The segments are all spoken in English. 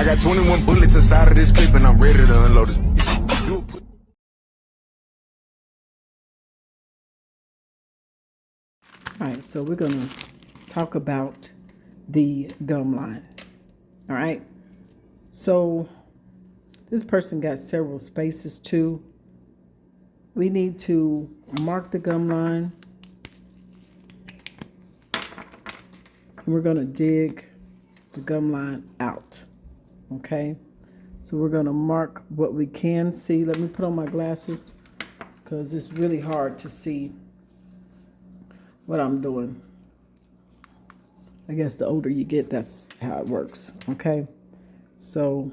got 21 bullets inside of this clip and I'm ready to unload this bitch. You put All right, so we're going to talk about the gum line. All right, so this person got several spaces too. We need to mark the gum line. We're going to dig the gum line out. Okay, so we're going to mark what we can see. Let me put on my glasses because it's really hard to see what I'm doing. I guess the older you get, that's how it works. Okay, so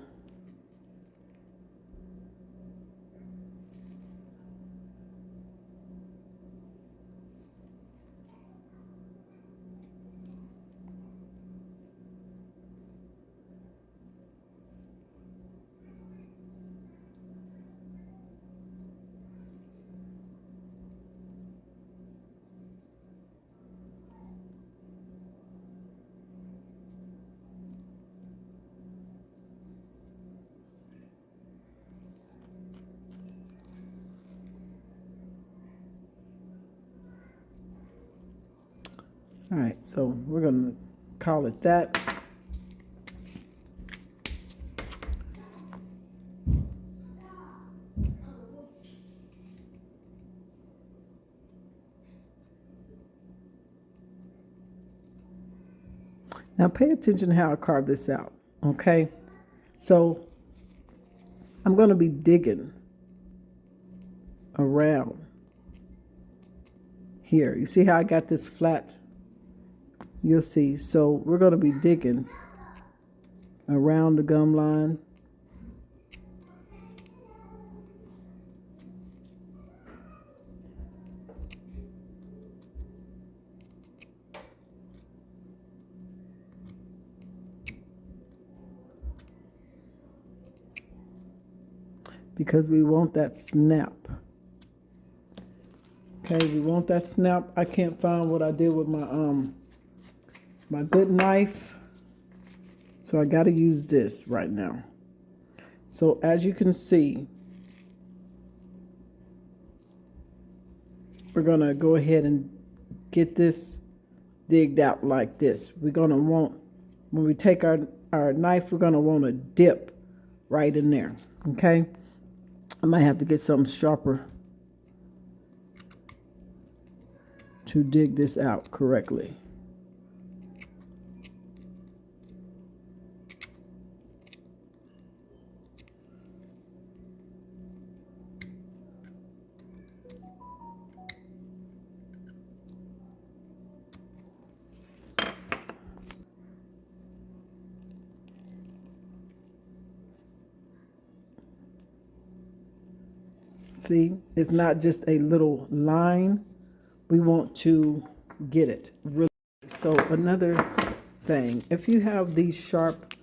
all right, so we're going to call it that. Now pay attention to how I carve this out, okay? So I'm going to be digging around here. You see how I got this flat? You'll see. So we're going to be digging around the gum line. Because we want that snap. Okay, we want that snap. I can't find what I did with my my good knife. So I got to use this right now. So as you can see, we're going to go ahead and get this digged out like this. We're going to want, when we take our knife, we're going to want to dip right in there. Okay? I might have to get something sharper to dig this out correctly. See, it's not just a little line. We want to get it really. So another thing, if you have these sharp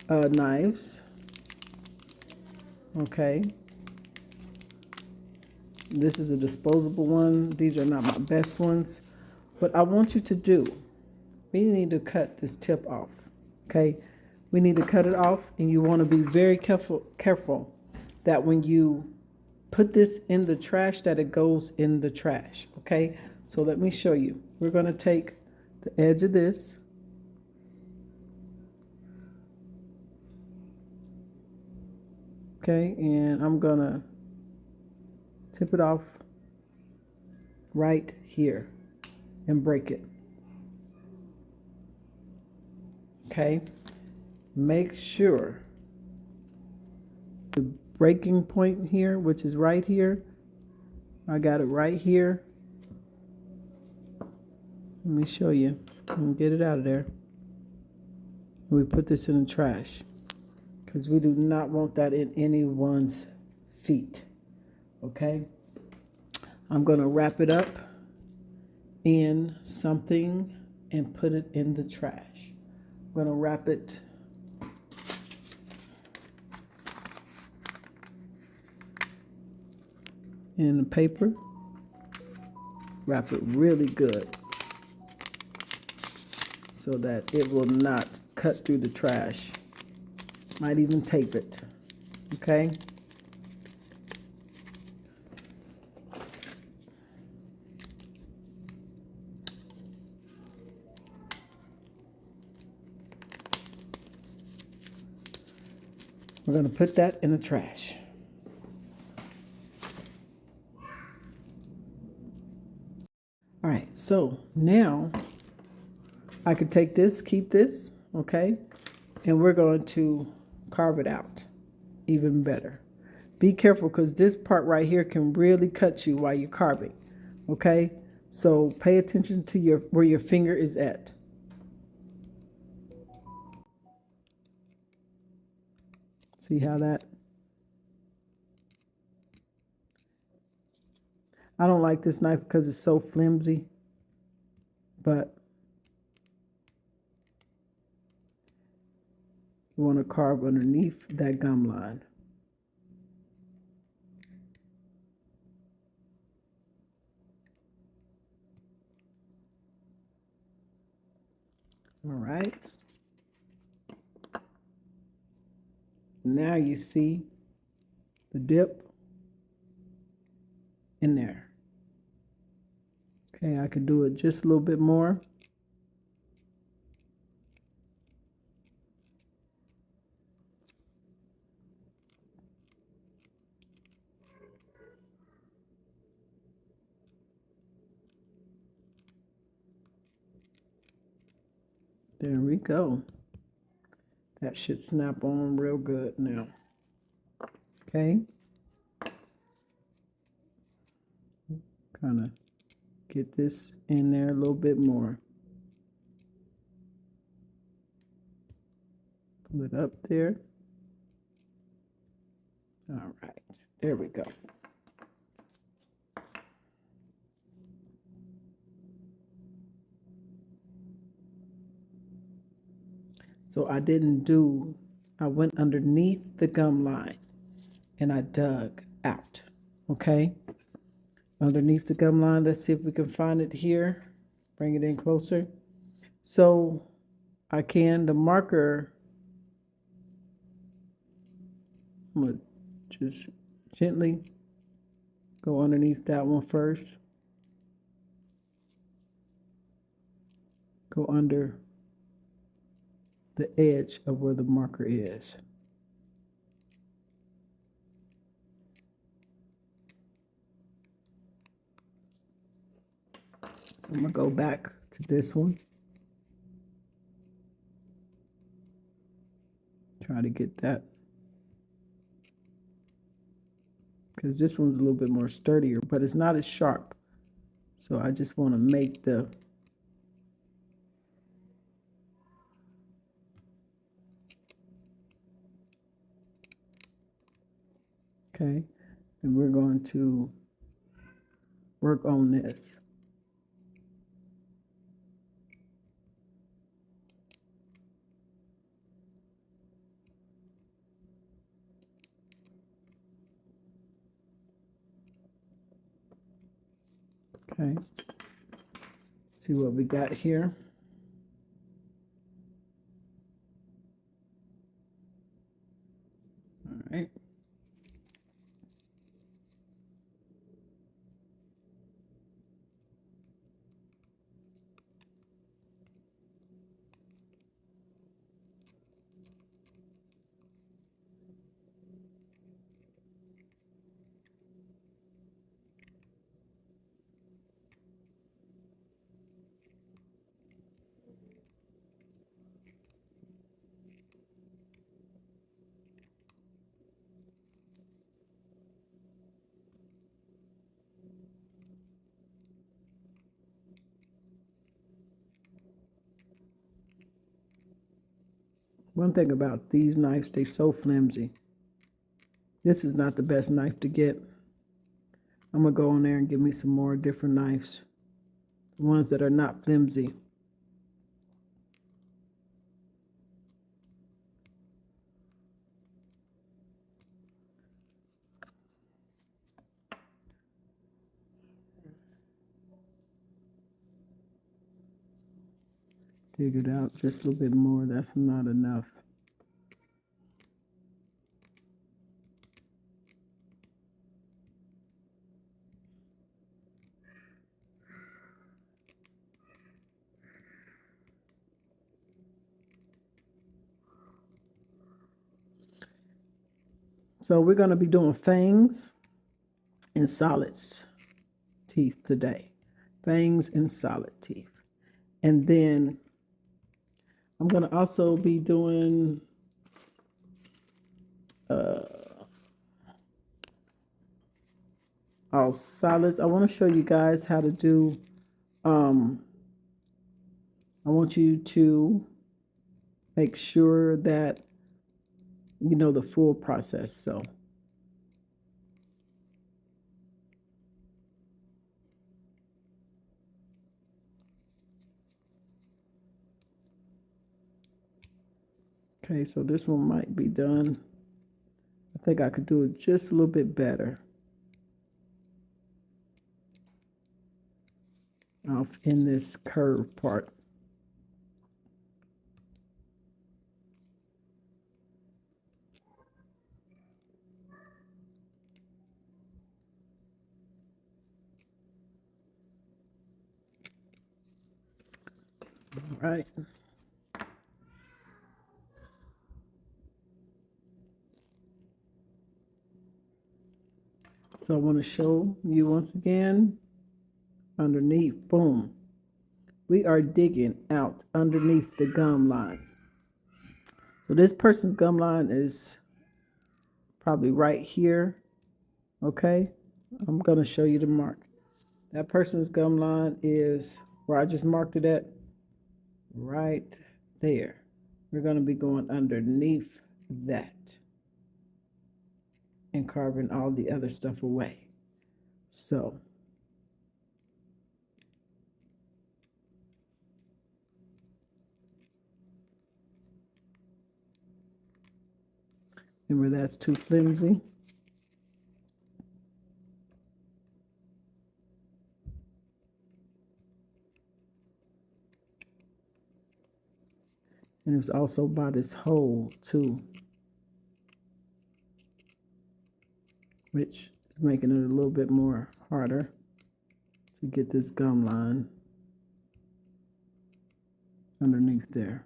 knives, okay, this is a disposable one. These are not my best ones. What I want you to do, we need to cut this tip off, okay? We need to cut it off, and you want to be very careful that when you put this in the trash, that it goes in the trash, okay? So let me show you. We're going to take the edge of this, okay, and I'm going to tip it off right here and break it, okay? Make sure the breaking point here, which is right here, I got it right here. Let me show you. Let me get it out of there. We put this in the trash because we do not want that in anyone's feet. Okay? I'm going to wrap it up in something and put it in the trash. I'm going to wrap it in the paper. Wrap it really good so that it will not cut through the trash. Might even tape it, okay? We're going to put that in the trash. All right, so now I could take this, keep this, okay? And we're going to carve it out even better. Be careful because this part right here can really cut you while you're carving, okay? So pay attention to where your finger is at. See how that? I don't like this knife because it's so flimsy, but you want to carve underneath that gum line. All right. Now you see the dip in there. Okay, I could do it just a little bit more. There we go. That should snap on real good now. Okay. Kind of get this in there a little bit more. Pull it up there. All right, there we go. So I went underneath the gum line and I dug out, okay? Underneath the gum line, let's see if we can find it here. Bring it in closer. So the marker, I'm gonna just gently go underneath that one first. Go under the edge of where the marker is. So I'm gonna go back to this one. Try to get that. Because this one's a little bit more sturdier, but it's not as sharp. So I just want to make the okay, and we're going to work on this. Okay, see what we got here. All right. One thing about these knives, they're so flimsy. This is not the best knife to get. I'm going to go on there and give me some more different knives. The ones that are not flimsy. Dig it out just a little bit more. That's not enough. So we're going to be doing fangs and solids teeth today. Fangs and solid teeth. And then I'm going to also be doing all solids. I want to show you guys how to do, I want you to make sure that you know the full process. So okay, so this one might be done. I think I could do it just a little bit better off in this curve part. All right. So I want to show you once again, underneath, boom. We are digging out underneath the gum line. So this person's gum line is probably right here, okay? I'm going to show you the mark. That person's gum line is where I just marked it at, right there. We're going to be going underneath that and carving all the other stuff away. So remember, that's too flimsy. And it's also by this hole too, which is making it a little bit more harder to get this gum line underneath there.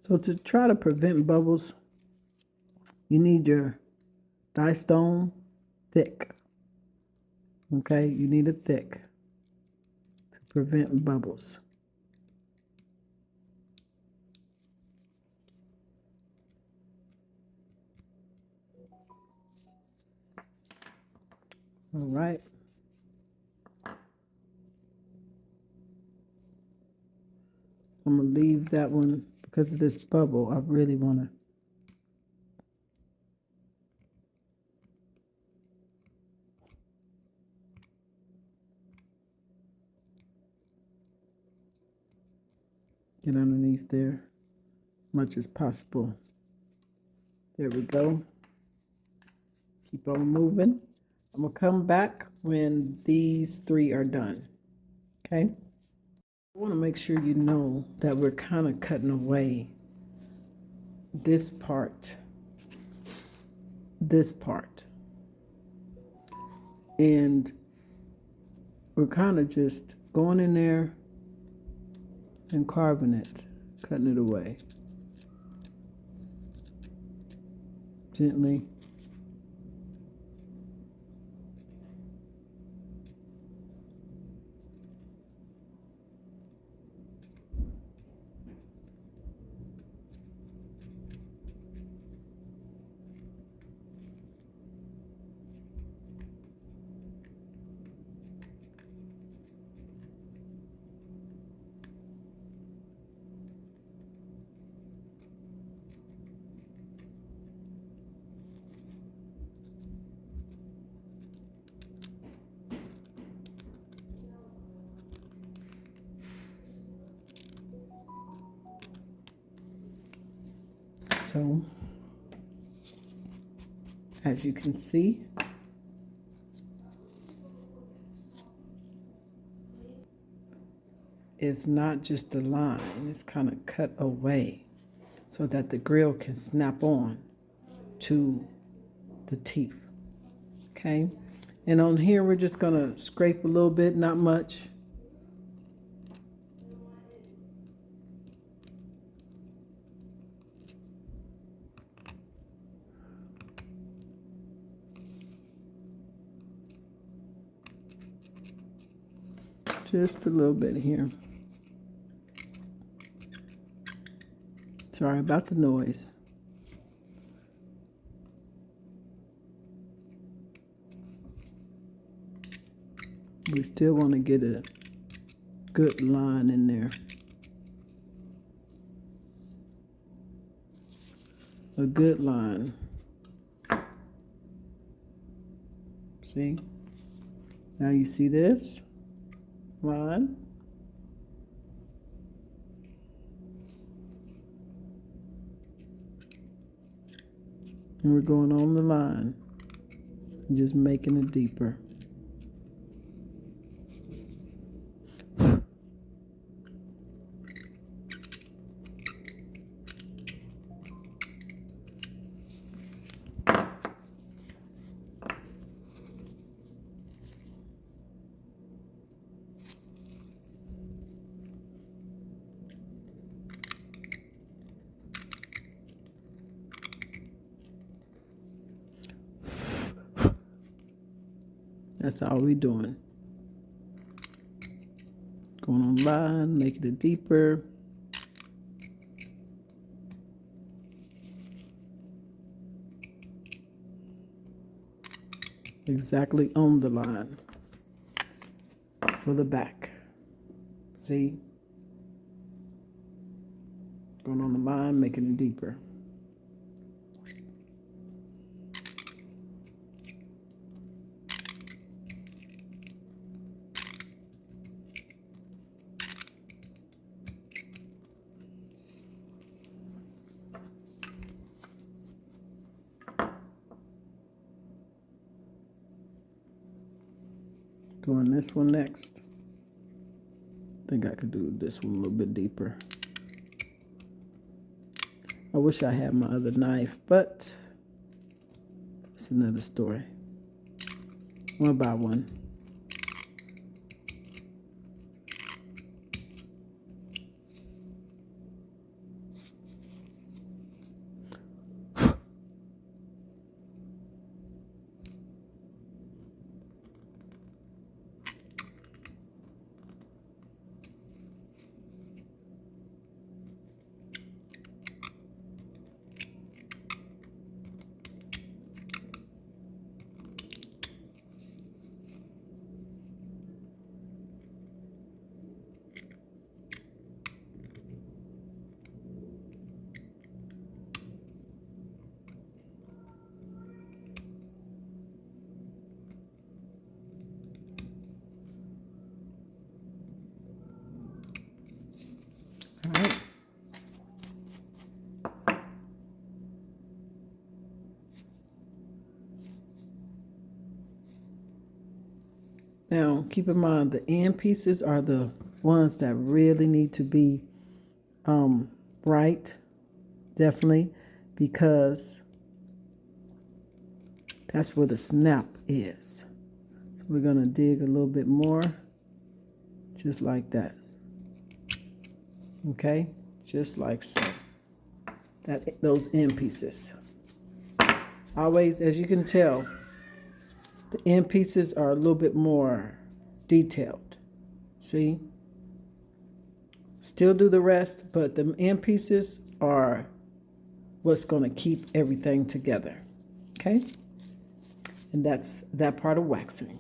So to try to prevent bubbles, you need your die stone thick. Okay, you need it thick to prevent bubbles. All right. I'm going to leave that one because of this bubble. I really want to. Get underneath there as much as possible. There we go. Keep on moving. I'm going to come back when these three are done. Okay? I want to make sure you know that we're kind of cutting away this part, and we're kind of just going in there and carving it, cutting it away gently. So, as you can see, it's not just a line, it's kind of cut away so that the grill can snap on to the teeth. Okay, and on here we're just gonna scrape a little bit, not much. Just a little bit here. Sorry about the noise. We still want to get a good line in there. A good line. See? Now you see this line? And we're going on the line, just making it deeper. That's all we're doing. Going on line, making it deeper. Exactly on the line for the back. See? Going on the line, making it deeper. Doing this one next. I think I could do this one a little bit deeper. I wish I had my other knife, but it's another story. One by one. All right. Now, keep in mind the end pieces are the ones that really need to be bright, definitely, because that's where the snap is. So we're going to dig a little bit more, just like that. Okay, just like so. Those end pieces. Always, as you can tell, the end pieces are a little bit more detailed. See? Still do the rest, but the end pieces are what's going to keep everything together. Okay? And that's that part of waxing.